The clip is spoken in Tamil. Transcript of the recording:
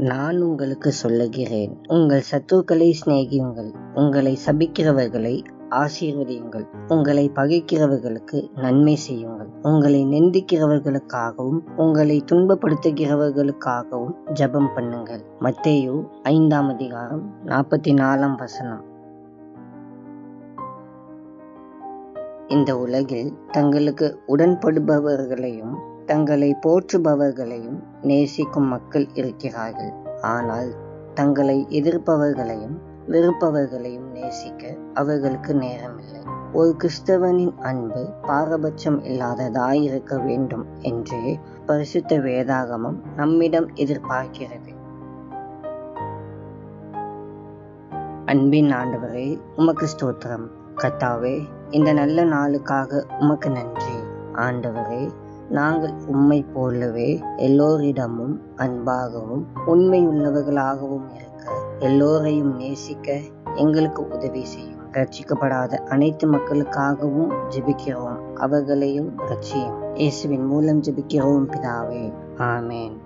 நான் உங்களுக்கு சொல்லுகிறேன், உங்கள் சத்துருக்களை சிநேகியுங்கள், உங்களை சபிக்கிறவர்களை ஆசீர்வதியுங்கள், உங்களை பகைக்கிறவர்களுக்கு நன்மை செய்யுங்கள், உங்களை நிந்திக்கிறவர்களுக்காகவும் உங்களை துன்பப்படுத்துகிறவர்களுக்காகவும் ஜெபம் பண்ணுங்கள். மத்தேயு 5:44. இந்த உலகில் தங்களுக்கு உடன்படுபவர்களையும் தங்களை போற்றுபவர்களையும் நேசிக்கும் மக்கள் இருக்கிறார்கள். ஆனால் தங்களை எதிர்ப்பவர்களையும் வெறுப்பவர்களையும் நேசிக்க அவர்களுக்கு நேரமில்லை. ஒரு கிறிஸ்தவனின் அன்பு பாரபட்சம் இல்லாததாயிருக்க வேண்டும் என்றே பரிசுத்த வேதாகமம் நம்மிடம் எதிர்பார்க்கிறது. அன்பின் ஆண்டவரே, உமக்கு ஸ்தோத்திரம். கர்த்தாவே, இந்த நல்ல நாளுக்காக உமக்கு நன்றி. ஆண்டவரே, நாங்கள் உம்மை போலவே எல்லோரிடமும் அன்பாகவும் உண்மையுள்ளவர்களாகவும் இருக்க, எல்லோரையும் நேசிக்க எங்களுக்கு உதவி செய்யும். ரட்சிக்கப்படாத அனைத்து மக்களுக்காகவும் ஜெபிக்கிறோம், அவர்களையும் ரட்சியும். இயேசுவின் மூலம் ஜெபிக்கிறோம் பிதாவே, ஆமேன்.